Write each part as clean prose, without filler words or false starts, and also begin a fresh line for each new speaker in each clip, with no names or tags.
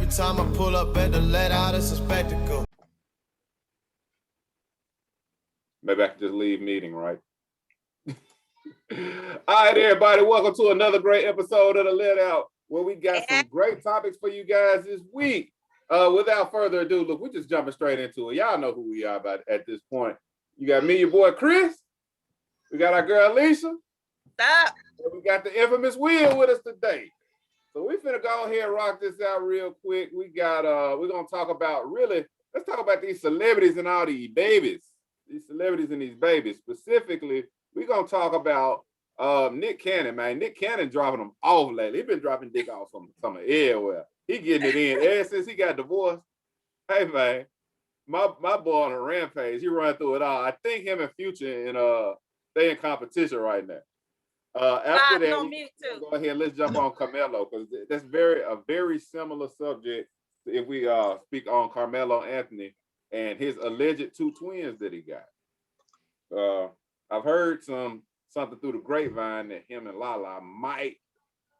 every time I pull up at the let out, it's a spectacle.
Maybe I can just leave meeting, right? All right, everybody, welcome to another great episode of The Let Out, where we got some great topics for you guys this week. Without further ado, look, we're just jumping straight into it. Y'all know who we are about at this point. You got me, your boy Chris. We got our girl Lisa.
Stop.
And we got the infamous Will with us today. So we finna go ahead and rock this out real quick. We're gonna talk about let's talk about these celebrities and all these babies. These celebrities and these babies. Specifically, we're gonna talk about Nick Cannon, man. Nick Cannon dropping them off lately. He been dropping dick off some everywhere. He getting it in ever since he got divorced. Hey man, my boy on a rampage. He run through it all. I think him and Future they in competition right now. After that, go ahead. Let's jump on Carmelo because that's a very similar subject. If we speak on Carmelo Anthony and his alleged 2 twins that he got. I've heard something through the grapevine that him and Lala might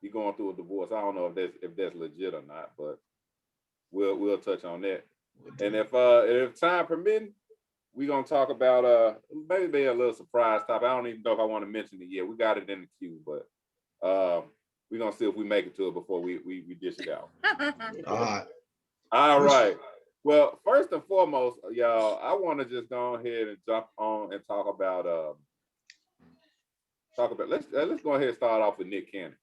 be going through a divorce. I don't know if that's legit or not, but we'll touch on that. And if time permitting, we're gonna talk about maybe a little surprise topic. I don't even know if I want to mention it yet. We got it in the queue, but we're gonna see if we make it to it before we dish it out. All right. Well, first and foremost, y'all, I want to just go ahead and jump on and talk about let's go ahead and start off with Nick Cannon.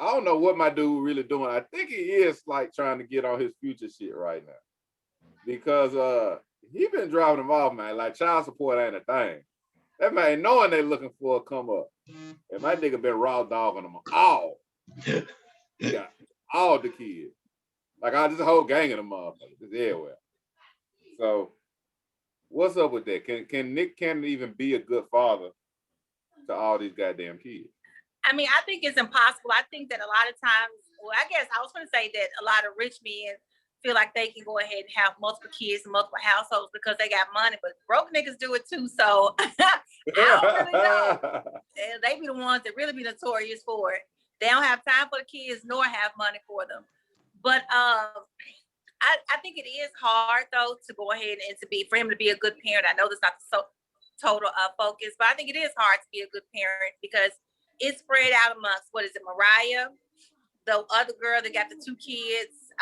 I don't know what my dude really doing. I think he is like trying to get on his Future shit right now. Because he been dropping them off, man. Like child support ain't a thing. That man knowing they looking for a come up. And my nigga been raw dogging them all. He got all the kids. Like I just a whole gang of them motherfuckers. It's everywhere. So what's up with that? Can Nick Cannon even be a good father to all these goddamn kids?
I mean, I think it's impossible. I think that a lot of times, well, I guess I was going to say that a lot of rich men feel like they can go ahead and have multiple kids and multiple households because they got money, but broke niggas do it too. So I don't really know. They be the ones that really be notorious for it. They don't have time for the kids nor have money for them. But I think it is hard though to go ahead and for him to be a good parent. I know that's not the total focus, but I think it is hard to be a good parent because it's spread out amongst, Mariah, the other girl that got the 2 kids.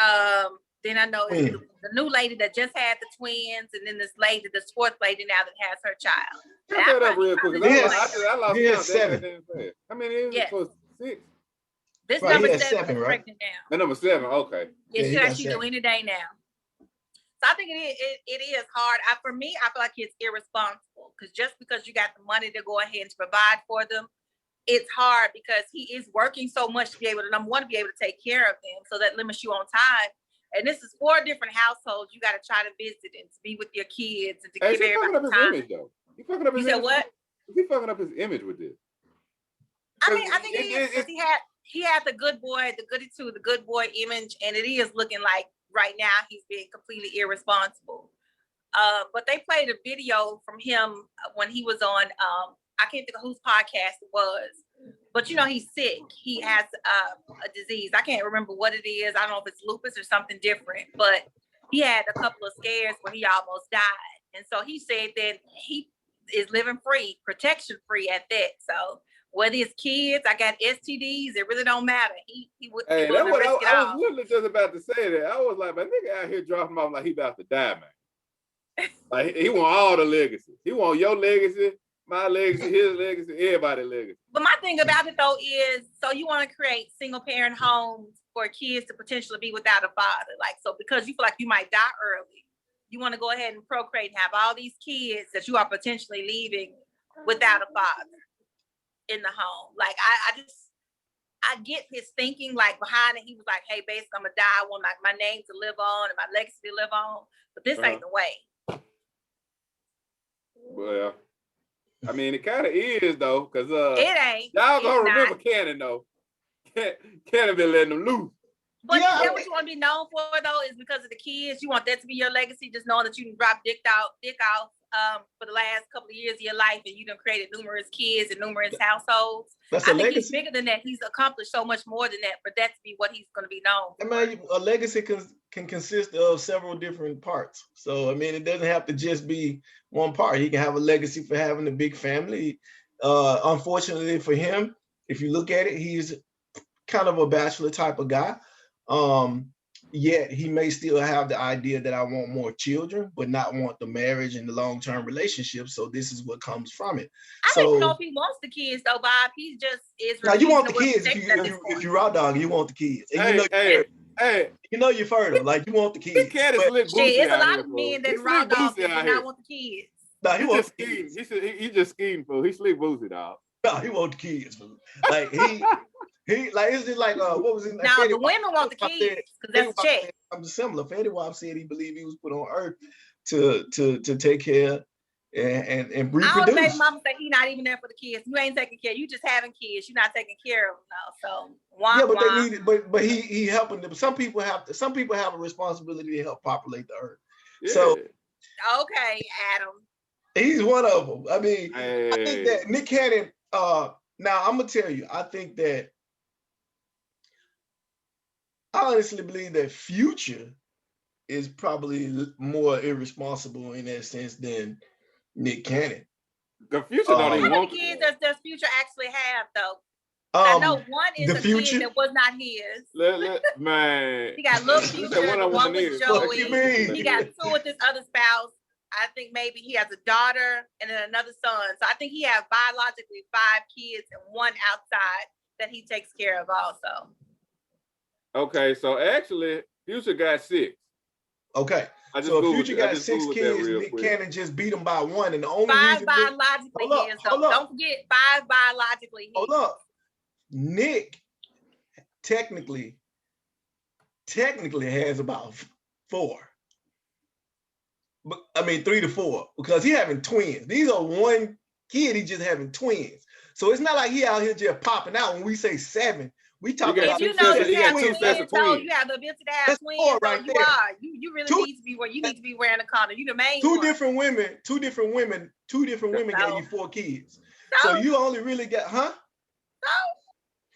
Then I know the new lady that just had the twins, and then this lady, this 4th lady now that has her child.
Get that up real quick. I lost count.
7.
How many is it? Close to 6?
This number 7 is pregnant now.
The number 7, okay.
Yeah, she do any day now. So I think it is hard. For me, I feel like it's irresponsible because just because you got the money to go ahead and to provide for them, it's hard because he is working so much to be able to, number one, to be able to take care of them. So that limits you on time. And this is 4 different households. You got to try to visit and to be with your kids and to give everybody time.
Image, though. He fucking up his image.
You said what?
He fucking up his image with this.
I mean, I think he is because he had the good boy, the goody two, the good boy image, and it is looking like right now he's being completely irresponsible. But they played a video from him when he was on, I can't think of whose podcast it was, but he's sick. He has a disease. I can't remember what it is. I don't know if it's lupus or something different, but he had a couple of scares where he almost died. And so he said that he is living free, protection free at that. So whether it's kids, I got STDs, it really don't matter. He would.
Hey, that's what I was literally just about to say that. I was like, my nigga out here dropping off like he about to die, man. Like he want all the legacy. He want your legacy, my legacy, his legacy, everybody's legacy.
But my thing about it though is, so you want to create single parent homes for kids to potentially be without a father. Like, so because you feel like you might die early, you want to go ahead and procreate and have all these kids that you are potentially leaving without a father in the home. Like I get his thinking like behind it. He was like, hey, basically I'm gonna die. I want my name to live on and my legacy to live on. But this ain't the way.
Well, I mean, it kind of is though, because
it ain't.
Y'all gonna remember Cannon though. Cannon been letting them loose.
But yeah, what you want to be known for though is because of the kids. You want that to be your legacy, just knowing that you can drop dick off for the last couple of years of your life, and you done created numerous kids and numerous households.
That's
I
a
think he's
legacy.
bigger than that. He's accomplished so much more than that for that to be what he's going to be known
I
for.
mean, a legacy can consist of several different parts. So, I mean, it doesn't have to just be one part. He can have a legacy for having a big family. Unfortunately for him, if you look at it, he's kind of a bachelor type of guy. Yet he may still have the idea that I want more children, but not want the marriage and the long-term relationship. So this is what comes from it.
I don't even know
So
if he wants the kids though, Bob. He just is.
now you want the
refusing to
kids.
work with sex at this
If
point.
you raw dog, you want the kids. And you
Hey,
you're fertile. Like you want the
he
kids.
can't
But
slick
Shit,
Boosie
it's a
out
lot
here,
of
fool.
men
He
that
slick
raw dogs
Boosie
and
out
not
here.
want the kids.
nah, he
He
wants
just
the
scheme.
kids.
He just schemed, fool. He slick Boosie, dog.
Nah, he want the kids. Fool. Like he like it's just like what was his name?
Now
Fetty
the
Wap.
women want the
Fetty Wap said-
kids because
Fetty
that's a
Wap
check.
said something similar. Fetty Wap said he believed he was put on earth to take care and
I don't baby
reproduce.
mama say he not even there for the kids. You ain't taking care. You just having kids. You're not taking care of them now. So
Yeah, but
wah.
they need it. But he helping them. Some people have a responsibility to help populate the earth.
Yeah.
So
Okay, Adam.
he's one of them. I mean, I think
Hey.
that Nick Cannon. Now I'm gonna tell you. I think that I honestly believe that Future is probably more irresponsible in that sense than Nick Cannon.
The Future don't
How
even
many
want
kids
to.
does Future actually have though? I know one is
the
a
Future?
kid that was not his.
Man.
He got Lil
He
Future,
said one
the
of them
one
wasn't
with
his.
Joey.
What you mean?
He got two with his other spouse. I think maybe he has a daughter and then another son. So I think he has biologically 5 kids and one outside that he takes care of also.
Okay, so actually, Future got 6.
Okay.
I just
So if
Googled
Future
it. I
got
just
6
Googled that
kids,
real
Nick
quick.
Cannon just beat him by 1. And the only
5
reason
biologically
hold up,
his
hold
though.
up.
Don't forget 5 biologically his.
hold up. Nick technically has about 4. But I mean 3 to 4 because he having twins. These are one kid, he just having twins. So it's not like he out here just popping out. When we say 7, we talking
got
If
about
two
you know
sets of-
you
he
have
got two
twins,
sets of
though,
twins.
you have the ability to have
That's
twins,
4
though,
right
you
there.
are. You really
Two-
need to be where you need to be wearing a condom. You the main
two
one.
different women gave you 4 kids. So you only really got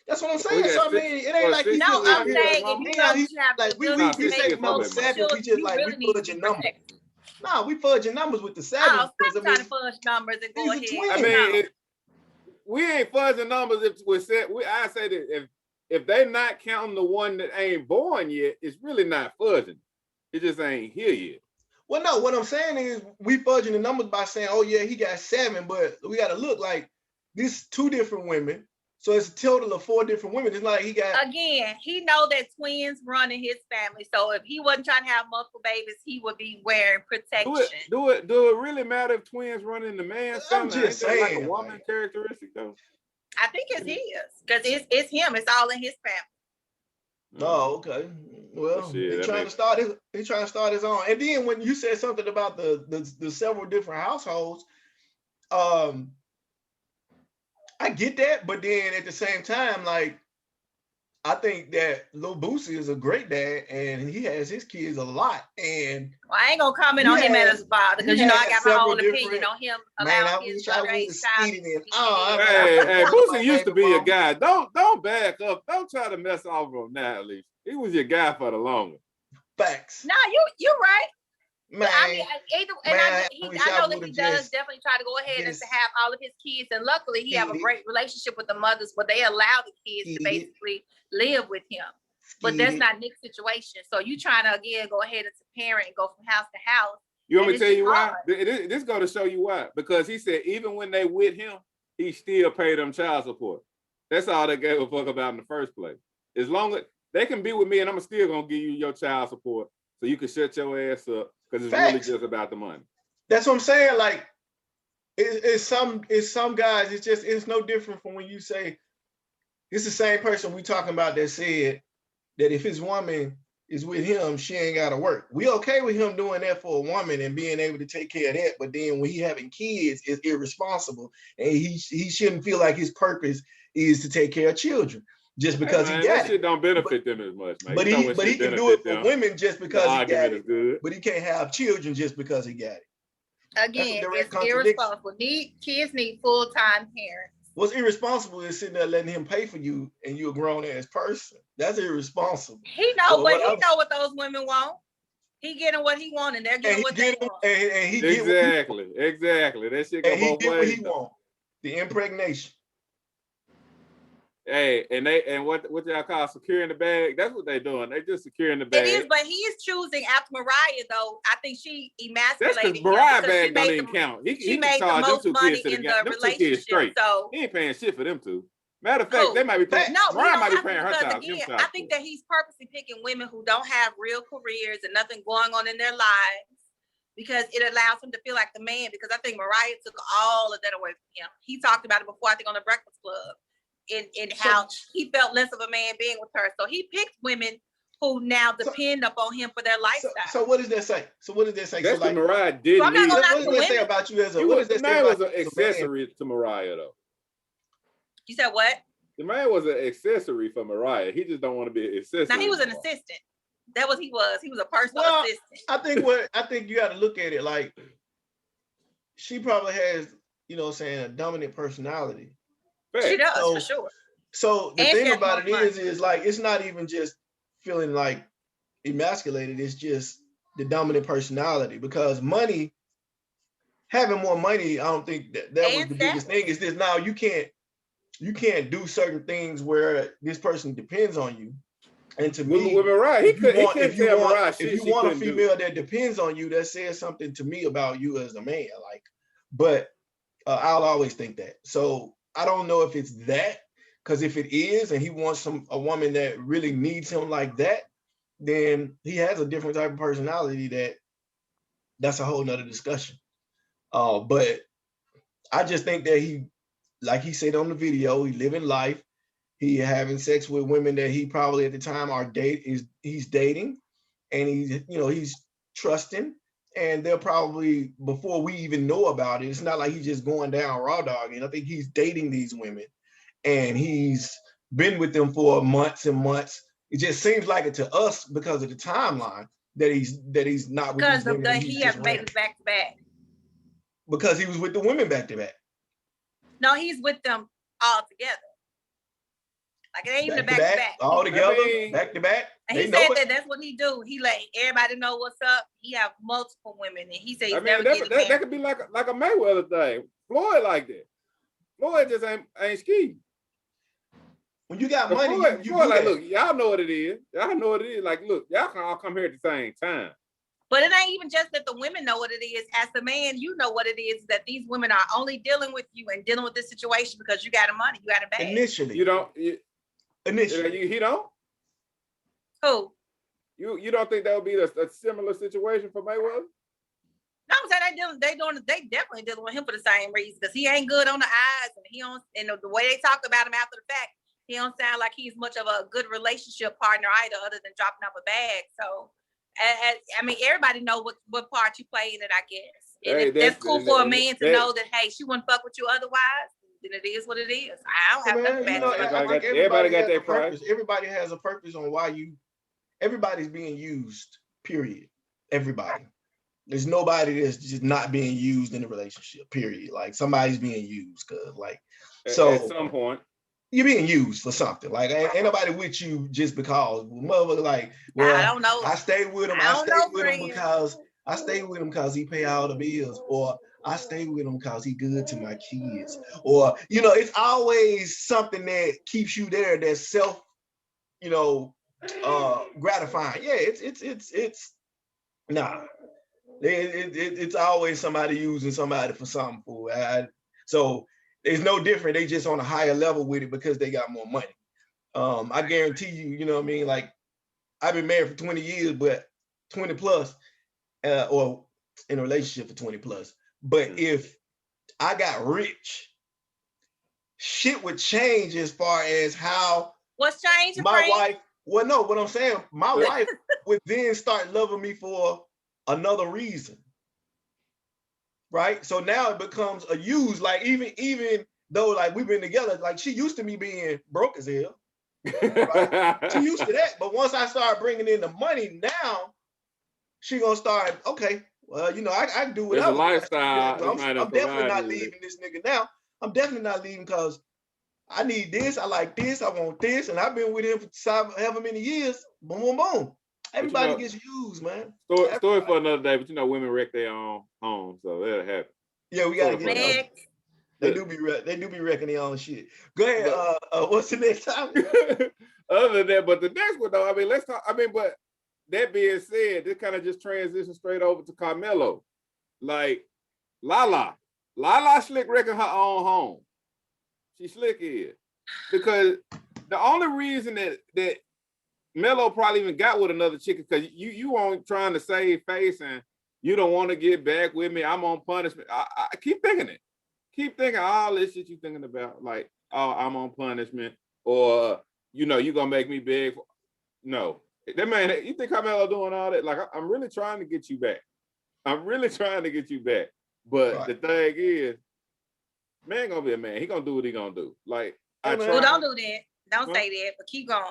That's what I'm
We
saying.
got
So I
6
mean, it ain't like
six
he's
No,
just
kids.
out
I'm
here.
saying if you
Yeah,
know
he-
you have
like,
the
we
ability to
six
make
kids, my
multiple
bad.
7. We
children,
just
you
like
really
we
need to
fudging
be
numbers.
protected.
Nah, we fudging numbers with the 7.
Oh,
because,
stop trying to fudge numbers and go
these are
ahead.
I
twins.
mean, we ain't fuzzing numbers if we said I say that if they not counting the one that ain't born yet, it's really not fuzzing. It just ain't here yet.
Well, no, what I'm saying is we fudging the numbers by saying, oh yeah, he got 7, but we got to look like these 2 different women. So it's a total of 4 different women. It's not like he got.
Again, he know that twins run in his family. So if he wasn't trying to have multiple babies, he would be wearing protection.
Do it really matter if twins run in the man's
I'm
family?
just
Ain't that like
saying,
a woman
like-
characteristic though?
I think it's his because it's him. It's all in his family.
Oh, okay. Well,
Shit,
he
that
trying to start his own. And then when you said something about the several different households, I get that, but then at the same time, like I think that Lil Boosie is a great dad, and he has his kids a lot. And
Well, I ain't gonna comment on
He
him
has-
as a father because
he
you know I
has
got my
several
own opinion
different-
on him
man, I
allowing his
wish I
underage
was
child
eating
to
it.
be
Oh,
married.
Hey,
my
Boosie used to
baby
be a
mama.
guy. Don't back up. Don't try to mess off him now. At least he was your guy for the longest.
Facts,
No, you're right.
man.
I mean,
man, I wish I
I know that
would've
he does
just-
definitely try to go ahead and
just-
to have all of his kids, and luckily he have a
Skeeted.
great relationship with the mothers where they allow the kids to
Skeeted.
basically live with him. But that's
Skeeted.
not Nick's situation. So you trying to again go ahead as a parent and go from house to house.
You want me
And
to
it's
tell you why?
hard.
This go to show you why. Because he said even when they with him, he still paid them child support. That's all they gave a fuck about in the first place. As long as they can be with me, and I'm still gonna give you your child support, so you can shut your ass up. Because it's really
Facts.
just about the money.
That's what I'm saying. Like, it's some guys. It's no different from when you say it's the same person we talking about that said that if his woman is with him, she ain't got to work. We okay with him doing that for a woman and being able to take care of that. But then when he having kids, is irresponsible, and he shouldn't feel like his purpose is to take care of children just because
Man,
he
that
got
shit
it.
don't benefit them as much, man.
But
You know
he
when
but he
shit
can do it
benefit
for
them,
women just
the
because he got
argument
it.
is good.
But he can't have children just because he got it.
Again,
direct
it's
contradiction.
irresponsible. Kids need full-time parents.
What's irresponsible is sitting there letting him pay for you and you're a grown-ass person. That's irresponsible.
He know,
So
but
what
he
I'm-
know what those women want. He getting what he want, and they're
And
getting
he
what they
get him,
want.
and he get what he,
Exactly. That shit go
and he
both
get what
ways.
he want. The impregnation.
Hey, and what y'all call securing the bag? That's what they doing. They just securing the
It
bag.
is, but he is choosing after Mariah, though. I think she
That's
emasculated
because
him
Mariah
because she
bag don't
made
even
the,
count. He
she
can
made the
charge them
most
2
money
kids to the
in
game.
the
Them 2 kids
relationship.
straight.
So
He ain't paying shit for them 2. Matter of fact,
Who?
they might be paying.
no, he
Mariah
don't
might be
have to
paying her
because
child.
again, I think that he's purposely picking women who don't have real careers and nothing going on in their lives because it allows him to feel like the man. Because I think Mariah took all of that away from him. He talked about it before, I think, on the Breakfast Club, in how he felt less of a man being with her. So he picked women who now depend upon him for their lifestyle.
So what does that say? So what does that say?
That's
so like,
what Mariah did.
So I'm not gonna
what
knock
does
the
that say
women.
about you as a?
He
What
was,
does
the
that say
man
about
was an
you as a man?
accessory to Mariah, though.
You said what?
The man was an accessory for Mariah. He just don't want to be an accessory.
Now he was an
no more.
assistant. That was he was. He was a personal
Well,
assistant.
I think you got to look at it like she probably has, you know, saying a dominant personality.
She does
So-
for sure.
So the
And she
thing
has
about it
more
is like it's not even just feeling like emasculated. It's just the dominant personality because money, having more money, I don't think that was
And
the biggest thing. Is this now you can't do certain things where this person depends on you. And to me,
With Mariah, he couldn't
if
tell Mariah
if
shit
you
she
want a
couldn't do.
female that depends on you, that says something to me about you as a man. Like, but I'll always think that. So I don't know if it's that, because if it is, and he wants a woman that really needs him like that, then he has a different type of personality. That's a whole nother discussion. But I just think that he, like he said on the video, he living life. He having sex with women that he probably at the time he's dating, and he's trusting, and they're probably, before we even know about it, it's not like he's just going down raw dog. And I think he's dating these women, and he's been with them for months and months. It just seems like it to us because of the timeline that he's not with
Because
these women.
he has made it back to back.
Because he was with the women back to back.
No, he's with them all together. Like it ain't even a back to back.
All together,
I mean,
back to back.
And
They
he
know
said
it.
that that's what he do. He let everybody know what's up. He have multiple women, and he said he's
I mean,
never getting
that
married.
could be like a Mayweather thing. Floyd like that. Floyd just ain't ski.
When you got money,
Floyd
you
like,
do that.
look, y'all know what it is. Y'all know what it is. Like, look, y'all can all come here at the same time.
But it ain't even just that the women know what it is. As the man, you know what it is, that these women are only dealing with you and dealing with this situation because you got the money, you got a bag.
Initially,
You don't.
initially.
He don't.
Who?
You don't think that would be a similar situation for Mayweather?
No, I'm saying they definitely dealing with him for the same reason because he ain't good on the eyes, and the way they talk about him after the fact, he don't sound like he's much of a good relationship partner either, other than dropping off a bag. So, I mean, everybody know what part you play in it, I guess. And
Hey,
if that's cool for a man to know that, hey, she wouldn't fuck with you otherwise, then it is what it is. I don't have nothing bad to say about
I think
it.
everybody got
has
their
a purpose.
price.
Everybody has a purpose on why everybody's being used, period. Everybody. There's nobody that's just not being used in a relationship, period. Like somebody's being used because
At some point.
you're being used for something. Like ain't nobody with you just because. Motherfucker, like, well,
I don't know.
I stay with him.
I
I
don't
stay
know,
with him
friend.
because I stay with him because he pay all the bills, or I stay with him because he good to my kids, or it's always something that keeps you there. That's self, gratifying. Yeah, it's nah. It's always somebody using somebody for something. So it's no different. They just on a higher level with it because they got more money. I guarantee you, you know what I mean? Like I've been married for 20 years, but 20 plus, or in a relationship for 20 plus. But if I got rich, shit would change as far as how
What's changing,
my
friend?
wife. Well, no, what I'm saying, my wife would then start loving me for another reason. Right? So now it becomes a use, like even though like we've been together, like she used to me being broke as hell. Right? She used to that. But once I start bringing in the money, now she gonna start, okay, well, you know, I do
It's a
whatever.
lifestyle.
Yeah,
It might
I'm
have
definitely not
provided you
leaving this nigga now. I'm definitely not leaving because I need this. I like this. I want this. And I've been with him for however many years. Boom, boom, boom.
you
Everybody
know,
gets used, man.
story for another day, but you know, women wreck their own homes, so that'll happen.
Yeah, we gotta
Story for
get
another
them.
Next.
They do be wrecking their own shit. Go ahead.
But-
What's the next topic?
Other than that, but the next one though, I mean, let's talk. I mean, but that being said, this kind of just transitions straight over to Carmelo. Like Lala slick wrecking her own home. She slick is because the only reason that Melo probably even got with another chick is because you on trying to save face and you don't want to get back with me. I'm on punishment. I keep thinking it. Keep thinking all this shit you thinking about, like, oh, I'm on punishment, or you know, you gonna make me beg for. No, that man, you think Carmelo doing all that? Like, I'm really trying to get you back. I'm really trying to get you back. But
Right.
the thing is, man gonna be a man. He gonna do what he gonna do. Like,
Hey,
I
man.
Well,
try.
don't do that. Don't
Huh?
say that, but keep going.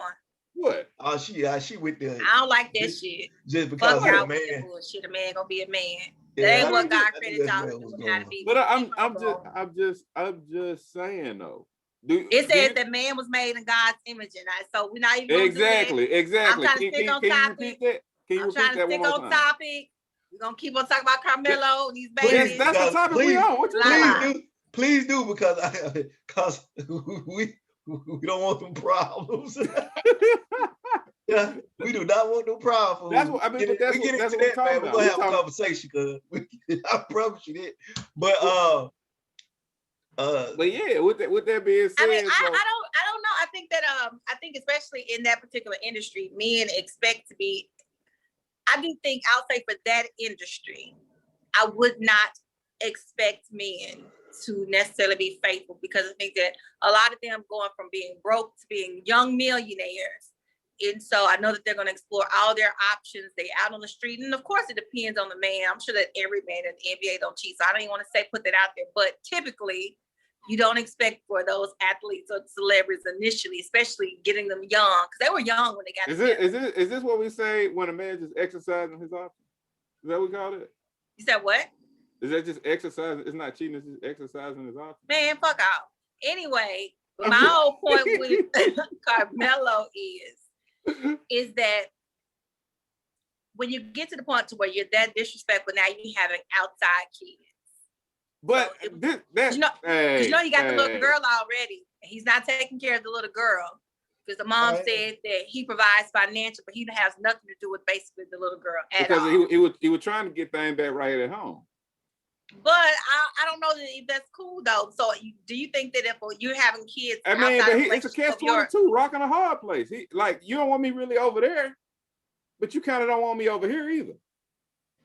What?
Oh, she with the
I don't like that
Just-
shit.
just because
Fuck
of
y'all
the
with that
man.
bullshit. A man gonna be a man.
Yeah,
That ain't
I
what
think
God
that's
created y'all
where
to
it was
do. How to
going.
be.
But I'm just saying though.
It says that man was made in God's image, and so we're not even gonna do
Exactly.
I'm trying to stick on
Can you
topic.
repeat that? Can
that.
you
I'm
repeat
trying to
that one
stick
more
on
time?
topic. We're gonna keep on talking about Carmelo and these
Please,
babies.
That's the topic we
please,
on. What you
Lala.
please do because we don't want them problems. Yeah, we do not want no problem.
That's what I mean. But that's
we get
what
into
we're
that, man.
talking
We're
about.
gonna
We
have a
talking-
conversation because I promise you that. But
But yeah, with that being said,
I mean,
so,
I don't know. I think that I think especially in that particular industry, men expect to be. I do think I'll say for that industry, I would not expect men to necessarily be faithful because I think that a lot of them going from being broke to being young millionaires. And so I know that they're going to explore all their options. They out on the street. And of course, it depends on the man. I'm sure that every man in the NBA don't cheat. So I don't even want to say put that out there. But typically, you don't expect for those athletes or celebrities initially, especially getting them young, because they were young when they got together.
is this what we say when a man just exercising his options? Is that what we call it?
You said what?
Is that just exercising? It's not cheating, it's just exercising his options.
Man, fuck off. Anyway, my whole point with Carmelo is that when you get to the point to where you're that disrespectful, now you having outside kids.
But
So
that,
you know,
hey,
Because you know you got the little
hey.
girl already. And he's not taking care of the little girl. Because the mom
Right.
said that he provides financial, but he has nothing to do with basically the little girl at
Because
all.
he was trying to get things back right at home.
But I don't know that if that's cool though. So do you think that if you're having kids,
I mean,
outside
but
the
it's a
relationship of your-
catch-22, rocking a hard place. He like, you don't want me really over there, but you kind of don't want me over here either.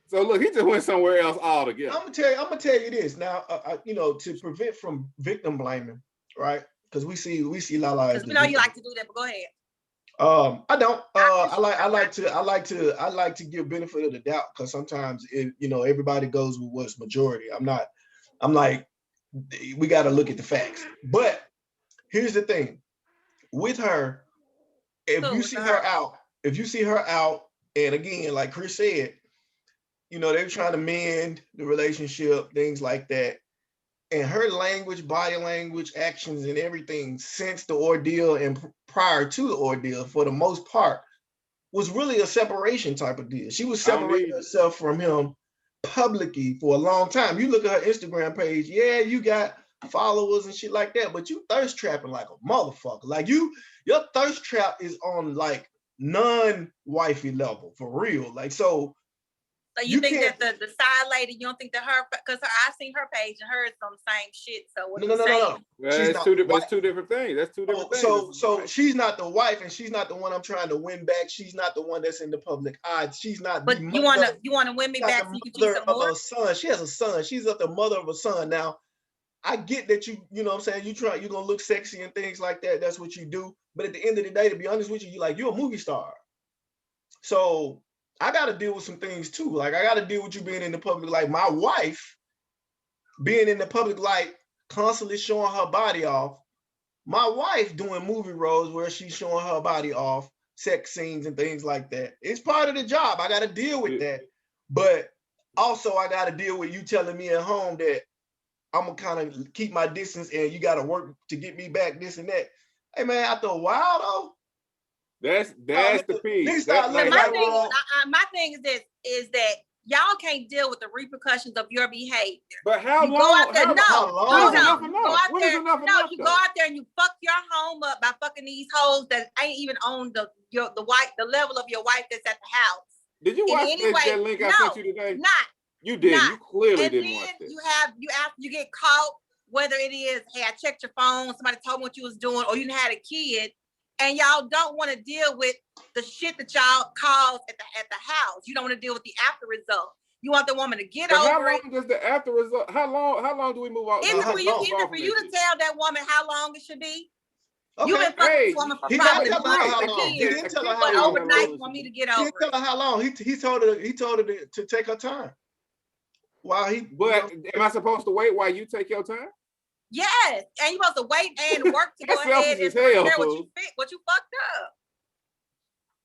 So look, he just went somewhere else altogether.
I'm gonna tell you this now. You know, to prevent from victim blaming, right? Because we see Lala as
Because
the
we know you
victim.
like to do that, but go ahead.
I don't. I like
I
to give benefit of the doubt because sometimes everybody goes with what's majority. I'm like, we got to look at the facts. But here's the thing, with her, if
Who
you
with
see
her?
her out, and again, like Chris said, they're trying to mend the relationship, things like that. And her language, body language, actions, and everything since the ordeal and prior to the ordeal, for the most part, was really a separation type of deal. She was separating herself from him publicly for a long time. You look at her Instagram page, yeah, you got followers and shit like that, but you thirst trapping like a motherfucker. Like your thirst trap is on like non-wifey level for real. Like so.
So you think that the side lady, you don't think that her, because I seen her page and hers on the same shit. So what
No.
Well,
She's
it's
not
two
the
different. It's two different things. That's two different things.
So she's not the wife, and she's not the one I'm trying to win back. She's not the one that's in the public eye. She's not.
But you wanna win me back so you can do some more.
A son. She has a son. She's the mother of a son. Now, I get that you know what I'm saying, you're gonna look sexy and things like that. That's what you do. But at the end of the day, to be honest with you, you're a movie star. So I got to deal with some things too. Like I got to deal with you being in the public. Like my wife being in the public light, constantly showing her body off. My wife doing movie roles where she's showing her body off, sex scenes and things like that. It's part of the job. I got to deal with that. But Also, I got to deal with you telling me at home that I'm gonna kind of keep my distance and you got to work to get me back, this and that. Hey man, after a while though,
That's
nigga,
the piece.
niggas start
That's
looking
like,
like,
My thing is this: is that y'all can't deal with the repercussions of your behavior.
but how
You
long?
go out there,
how,
no,
how long?
no,
When is
no.
enough
You go
enough?
out
When is
there,
enough
no,
enough,
you go
though?
out there and you fuck your home up by fucking these hoes that ain't even on the level of your wife that's at the house.
Did you
In
watch
any way,
that link I
no,
sent you today?
Not.
You did.
not.
You clearly
And
didn't
then
watch that.
you get caught, whether it is, hey, I checked your phone, somebody told me what you was doing, or you done had a kid, and y'all don't want to deal with the shit that y'all caused at the house. You don't want to deal with the after result. You want the woman to get
But how
over it.
long does the after result? How long do we move on?
Is
No,
it
how
for you?
long?
Is it for you to tell that woman how long it should be? You've
okay.
been fucking
Hey,
this woman for
He
probably
never tell her
months
how
or
long. He
years,
didn't tell her
but
how long.
overnight you want me to get
He
over
didn't tell
it.
her how long. He told her to take her time. While he,
But am I supposed to wait while you take your time?
Yes, and you supposed to wait and work to go
That's
ahead
selfish
and
as hell,
repair
fool.
what you fucked up.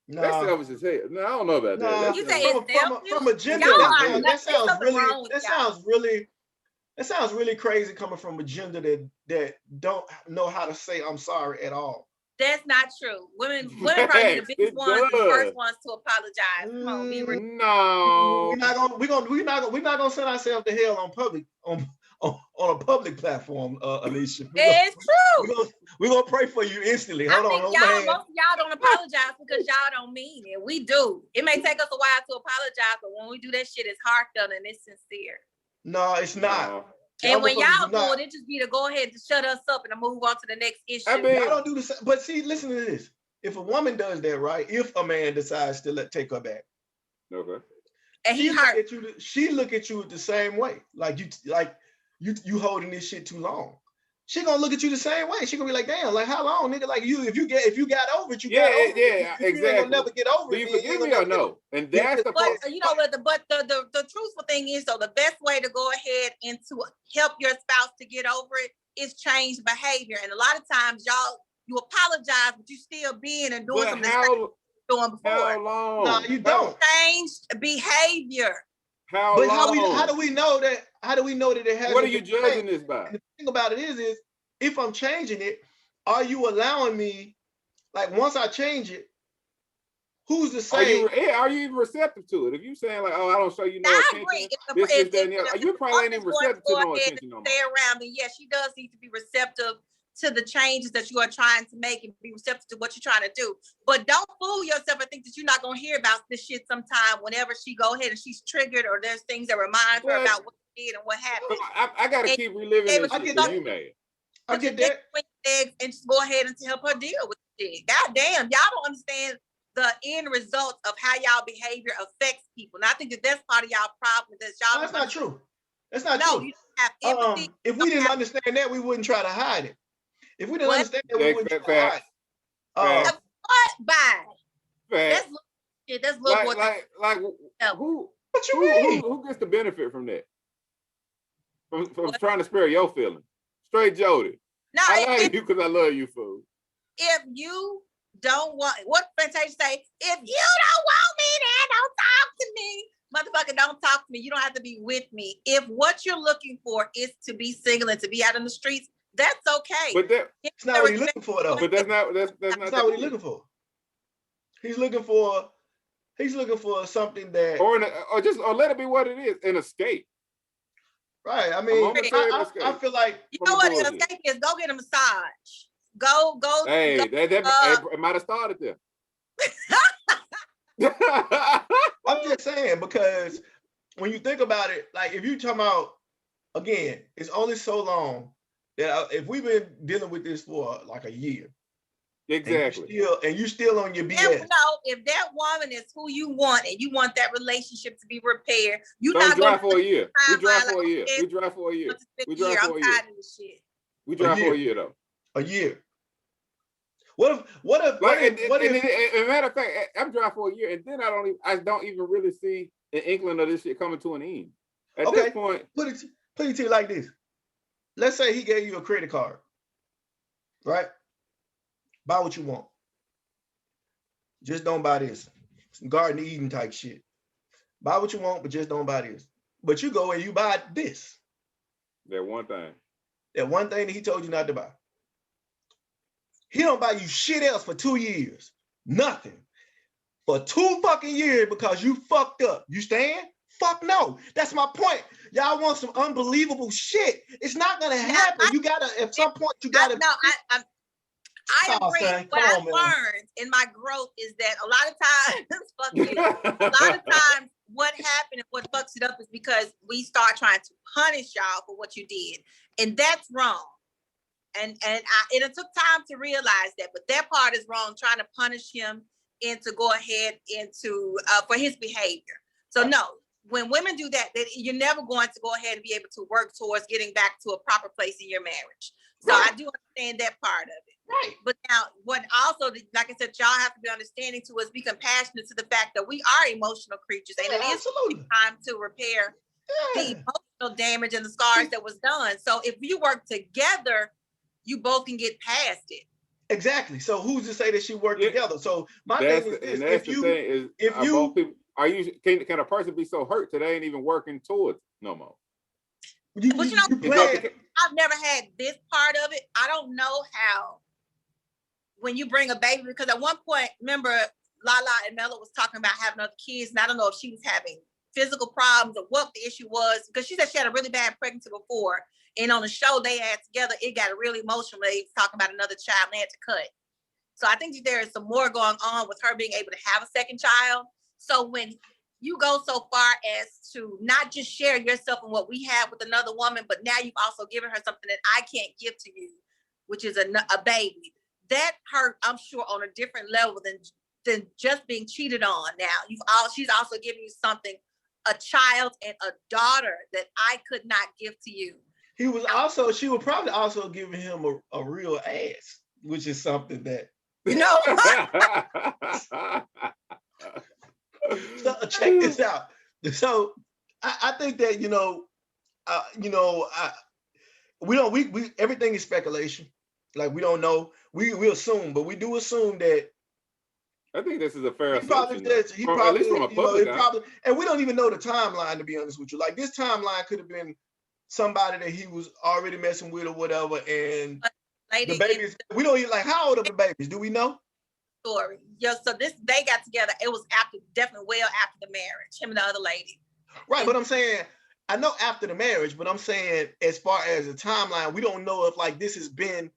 That's
nah,
selfish as hell. No, I don't know about that.
nah.
That's
You say
selfish.
it's
From a
selfish?
gender,
Y'all
That's
are
selfish.
nuts. There's something wrong with y'all.
that sounds really crazy coming from a gender that don't know how to say I'm sorry at all.
That's not true. Women probably be the
Facts,
biggest
it
ones and the
does.
first ones to apologize. Come on, be real.
No.
We're not gonna send ourselves to hell on a public platform, Alicia.
It's true.
We're gonna pray for you instantly.
I
Hold on,
think
hold
y'all,
my hand.
most of y'all don't apologize because y'all don't mean it. We do. It may take us a while to apologize, but when we do that shit, it's heartfelt and it's sincere.
No, it's not.
No.
And when
motherfuckers
y'all
do not.
do it just be to go ahead and shut us up and to move on to the next issue.
I mean,
Y'all don't do the same. But see, listen to this. If a woman does that, right? If a man decides to take her back,
okay.
and he hurt.
she look at you the same way. Like you holding this shit too long. She gonna look at you the same way. She gonna be like, damn, like how long, nigga? Like if you got over it, you got over it. If you ain't
exactly.
gonna never get over
Do
it.
you
then
forgive
ain't
me
gonna
or
never
no? And that's the part.
But you know what? The truthful thing is, though, the best way to go ahead and to help your spouse to get over it is change behavior. And a lot of times, you apologize, but you still being and doing
But
something that you doing before.
how long?
Nah, you don't.
Changed behavior.
How
But
long?
how do we know that? How do we know that it hasn't?
What are you
been
judging
changed?
this by?
And the thing about it is if I'm changing it, are you allowing me? Like once I change it, who's to say?
Are you even receptive to it? If you saying like, oh, I don't show you no
I
attention,
agree.
this, that, and the other, you probably ain't even receptive to no
ahead
attention no more.
stay around, and yes, she does need to be receptive to the changes that you are trying to make and be receptive to what you're trying to do. But don't fool yourself and think that you're not going to hear about this shit sometime whenever she go ahead and she's triggered or there's things that remind her about what she did and what happened.
I got to keep reliving this shit that you made.
I get that.
And just go ahead and help her deal with it. God damn, y'all don't understand the end result of how y'all behavior affects people. And I think that's part of y'all problem. That's y'all.
That's not true. That's not
no,
true.
you have empathy.
If we didn't understand that, we wouldn't try to hide it. If we didn't understand that, we wouldn't try to hide it.
What? Bye. That's little boy.
Like who gets the benefit from that? From trying to spare your feelings? Straight Jody.
No,
I like you because I love you, fool.
If you don't want what Fantasia say, if you don't want me, then don't talk to me. Motherfucker, don't talk to me. You don't have to be with me. If what you're looking for is to be single and to be out in the streets, that's okay.
But
that's not what he's looking for, though.
But that's not
what he's looking for. He's looking for something that
or let it be what it is, an escape.
Right. I mean, I feel like
you know what an escape is. Go get a massage. Go.
Hey, it might have started there.
I'm just saying, because when you think about it, like if you talking about, again, it's only so long that if we've been dealing with this for like a year,
exactly,
and you still on your BS.
If that woman is who you want and you want that relationship to be repaired, you
don't
not
drive
going
for a year. We drive for a year. We drive for a year. We drive for a year.
I'm tired of this shit.
We drive for a year though.
A year. What if?
Matter of fact, I'm driving for a year, and then I don't even really see an inkling of this shit coming to an end. At this point,
put it to you like this. Let's say he gave you a credit card, right? Buy what you want. Just don't buy this. Some Garden of Eden type shit. Buy what you want, but just don't buy this. but you go and you buy this.
That one thing.
That one thing that he told you not to buy. He don't buy you shit else for 2 years. Nothing. For 2 fucking years because you fucked up. You stand? Fuck no. That's my point. Y'all want some unbelievable shit. It's not gonna happen. You gotta, at some point, you gotta.
I
Oh,
agree.
son,
What
come
I
on, man.
learned in my growth is that a lot of times, a lot of times, what happened and what fucks it up is because we start trying to punish y'all for what you did, and that's wrong. And it took time to realize that, but that part is wrong. Trying to punish him and to go ahead into for his behavior. So no, when women do that, you're never going to go ahead and be able to work towards getting back to a proper place in your marriage. So
Right.
I do understand that part of it.
Right.
But now, what also, like I said, y'all have to be understanding to is be compassionate to the fact that we are emotional creatures, and
Yeah,
it is
absolutely.
time to repair the
Yeah.
emotional damage and the scars that was done. So if you work together, you both can get past it.
Exactly. So who's to say that she worked
Yeah.
together? So my
That's
thing is
the,
this:
and that's
if
the
you,
thing is,
if
are
you-
both people, are you can a person be so hurt that they ain't even working towards no more?
But you know,
Is that
plan,
the ca-
I've never had this part of it. I don't know how when you bring a baby, because at one point, remember Lala and Melo was talking about having other kids, and I don't know if she was having physical problems or what the issue was, because she said she had a really bad pregnancy before, and on the show they had together, it got really emotional. They was talking about another child, and they had to cut. So I think that there is some more going on with her being able to have a second child. So when you go so far as to not just share yourself and what we have with another woman, but now you've also given her something that I can't give to you, which is a baby. That hurt, I'm sure, on a different level than just being cheated on. Now she's also giving you something, a child and a daughter that I could not give to you.
she was probably also giving him a real ass, which is something that,
You know,
so check this out. So I think that, we everything is speculation. Like, we don't know. We assume, but we do assume that
I think this is a fair
he probably
assumption.
says,
At least from a public eye.
and we don't even know the timeline, to be honest with you. Like, this timeline could have been somebody that he was already messing with or whatever, and the babies, we don't even, like, how old are the babies? Do we know?
Story. Yeah, so they got together. It was definitely well after the marriage, him and the other lady.
Right, but I'm saying, I know after the marriage, but I'm saying as far as the timeline, we don't know if, like, this has been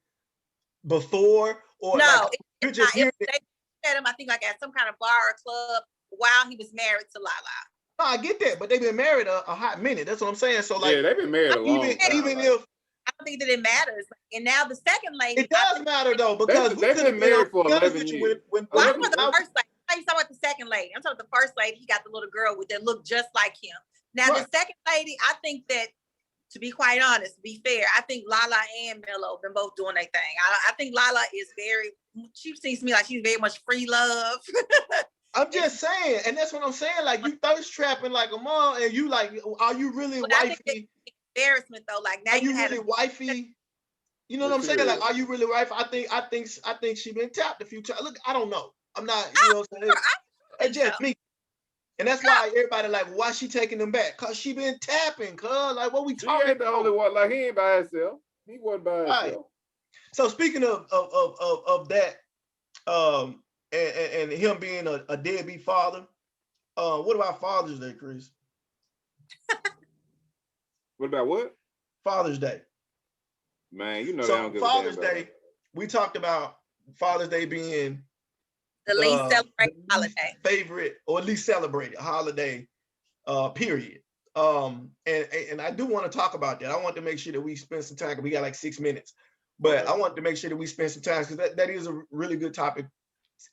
before or
No,
like you're just hearing it.
They met him, I think, like at some kind of bar or club while he was married to Lala.
No, I get that, but they've been married a hot minute. That's what I'm saying. So, like,
yeah, they've been married a long time.
Even
like,
if
I don't think that it matters. And now the second lady,
it does matter though, because
they've been married for 11 years.
I'm talking about the first lady. I'm talking about the second lady. I'm talking about the first lady. He got the little girl that looked just like him. Now
Right.
the second lady, I think that, to be quite honest, to be fair, I think Lala and Melo been both doing their thing. I think Lala is she seems to me like she's very much free love.
I'm just saying, and that's what I'm saying. Like, you thirst trapping like a mom, and you like, are you really
But I think
wifey?
embarrassment though, like now
Are you
had
really wifey? You know what I'm saying? Like, are you really wife? I think she been tapped a few times. Look, I don't know. I'm not, you know what I'm saying? It's just me. And that's why everybody like, why she taking them back? Cause she been tapping, cuz. Like, what we
She
talking
ain't the only one. Like, he ain't by himself. He wasn't by
Right.
himself.
So speaking of that, and him being a deadbeat father, what about Father's Day, Chris?
What about what?
Father's Day.
Man, you know they
So
don't give
Father's
a damn about
Day, we talked about Father's Day being
the least celebrated
the least
holiday.
favorite, or at least celebrated holiday, period. And I do want to talk about that. I want to make sure that we spend some time, because we got like 6 minutes, but I want to make sure that we spend some time, because that is a really good topic,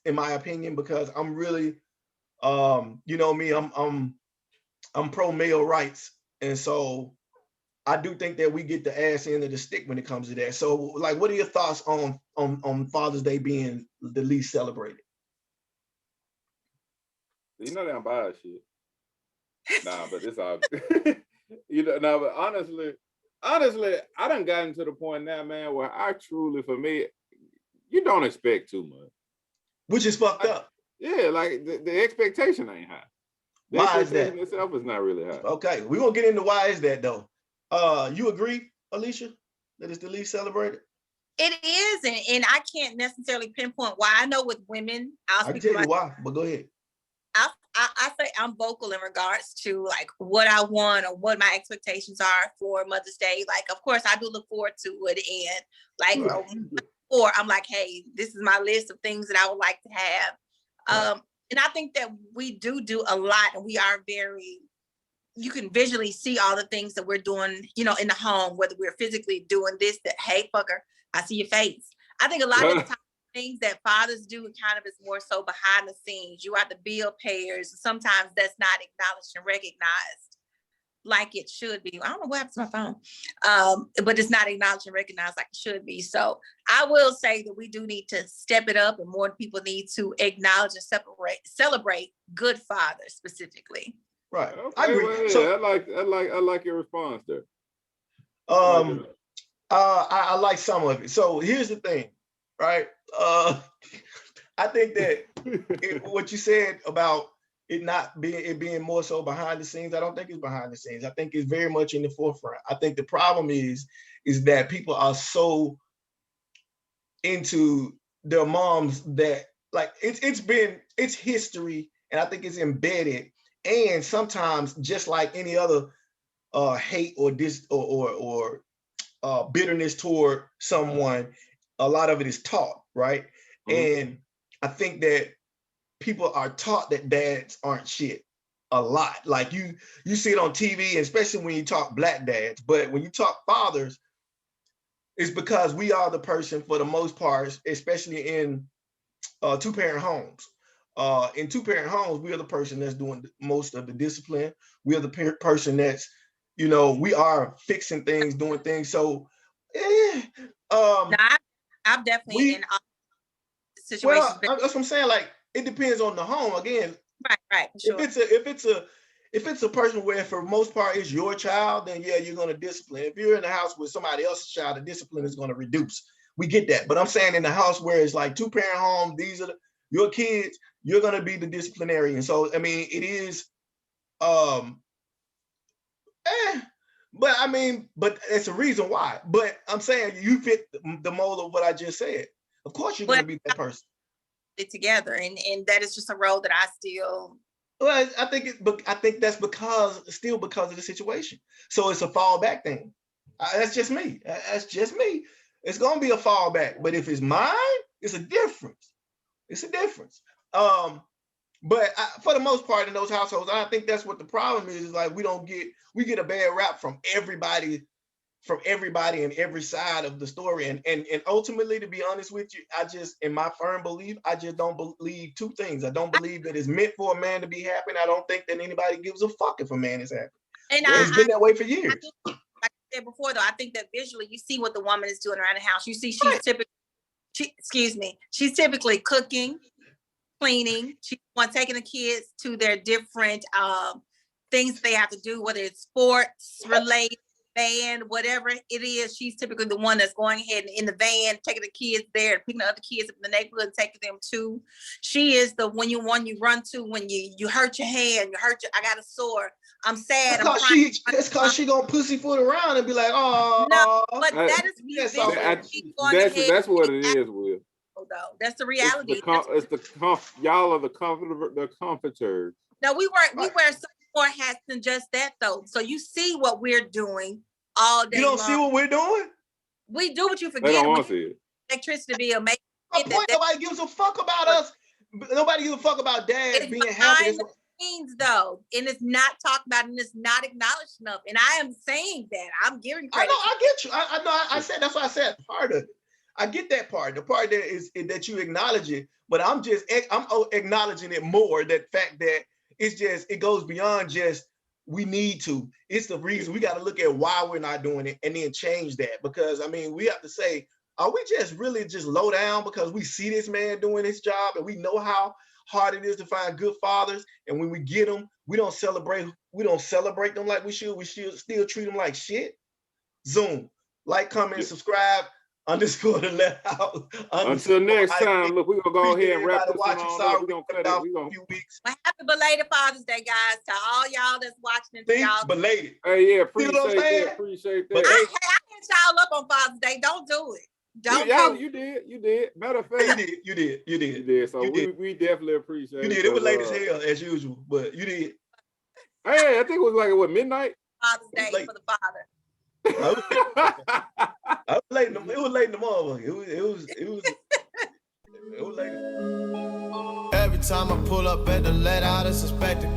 in my opinion, because I'm really, you know me, I'm pro male rights, and so I do think that we get the ass end of the stick when it comes to that. So, like, what are your thoughts on Father's Day being the least celebrated?
You know they don't buy that shit. Nah, but it's all you know. No, but honestly, I done gotten to the point now, man, where I truly, for me, you don't expect too much.
Which is fucked up.
Yeah, like the expectation ain't high. The
Why is that?
expectation itself is not really high.
Okay, we're gonna get into why is that though. You agree, Alicia, that it's the least celebrated?
It is, and I can't necessarily pinpoint why. I know with women, I'll
I can
speak
tell
for
you why, but go ahead.
I say I'm vocal in regards to like what I want or what my expectations are for Mother's Day. Like, of course, I do look forward to it, and like,
Right.
or I'm like, hey, this is my list of things that I would like to have. And I think that we do a lot, and we are very. You can visually see all the things that we're doing, you know, in the home, whether we're physically doing this. That hey, fucker, I see your face. I think a lot of the time. Things that fathers do kind of is more so behind the scenes. You are the bill payers. Sometimes that's not acknowledged and recognized like it should be. I don't know what happened to my phone, but it's not acknowledged and recognized like it should be. So I will say that we do need to step it up, and more people need to acknowledge and celebrate good fathers specifically.
Right.
Okay,
I agree.
well, yeah,
So
I like your response there.
I like some of it. So here's the thing, right? I think that what you said about it being more so behind the scenes, I don't think it's behind the scenes. I think it's very much in the forefront. I think the problem is that people are so into their moms that like it's history, and I think it's embedded. And sometimes, just like any other hate or bitterness toward someone, a lot of it is taught, right? Mm-hmm. And I think that people are taught that dads aren't shit a lot. Like you see it on TV, especially when you talk Black dads. But when you talk fathers, it's because we are the person for the most part, especially in two-parent homes. In two-parent homes, we are the person that's doing most of the discipline. We are the person that's, you know, we are fixing things, doing things. So,
I'm definitely in situations.
Well, that's what I'm saying. Like, it depends on the home. Again,
right. Sure.
If it's a person where for the most part it's your child, then yeah, you're gonna discipline. If you're in the house with somebody else's child, the discipline is gonna reduce. We get that. But I'm saying in the house where it's like two-parent home, these are your kids, you're gonna be the disciplinarian. So I mean, it is but it's a reason why. But I'm saying you fit the mold of what I just said. Of course you're gonna be that person.
It together, and that is just a role that I still.
Well, I think that's because of the situation. So it's a fallback thing. That's just me. It's gonna be a fallback. But if it's mine, it's a difference. But for the most part in those households, I think that's what the problem is like we get a bad rap from everybody and every side of the story. And ultimately, to be honest with you, in my firm belief, I just don't believe two things. I don't believe that it's meant for a man to be happy, and I don't think that anybody gives a fuck if a man is happy. And it's been that way for years.
Like I said before, though, I think that visually you see what the woman is doing around the house. You see she's typically cooking, cleaning. She's taking the kids to their different things they have to do, whether it's sports related, van, whatever it is. She's typically the one that's going ahead in the van, taking the kids there, picking the other kids up in the neighborhood and taking them to. She is the one you run to when you hurt your hand, I got a sore, I'm sad.
That's because she gonna pussyfoot around and be like, oh.
No, but that is
that's what it is, Will.
Though that's the reality.
Y'all are the comforters.
No, we wear some more hats than just that, though. So you see what we're doing all day.
You don't see what we're doing?
We do what you forget.
They don't want to see it.
Electricity bill.
Nobody gives a fuck about us. Nobody gives a fuck about dad being happy.
Though, and it's not talked about and it's not acknowledged enough. And I am saying that I'm giving credit.
I get you. I know. I said that's why I said part of it. I get that part. The part that is that you acknowledge it, but I'm acknowledging it more. That fact that it goes beyond just we need to. It's the reason we got to look at why we're not doing it and then change that. Because I mean, we have to say, are we just really just low down because we see this man doing his job and we know how hard it is to find good fathers, and when we get them, we don't celebrate them like we should. We should still treat them like shit. Zoom, like, comment, subscribe. _ to let out.
Until next time, look, we're gonna go ahead and wrap this one on.
We're gonna cut it out for a few weeks.
Happy belated Father's Day, guys, to all y'all that's watching and to
See,
y'all.
belated.
Hey, yeah,
See what I'm
appreciate
saying?
that. Appreciate
But
that.
I hit y'all up on Father's Day. Don't do it. Don't do it.
You did. You did. Matter of
You
fact,
did, you did, you
you
did.
did. So
You did.
we definitely appreciate
You
it.
did. It was late as
'cause,
hell as usual, but you did.
Hey, I think it was like what, midnight?
Father's
It was
Day
late.
for the father.
I was late. It was late in the morning. It was late.
Every time I pull up at the let out, it's a spectacle.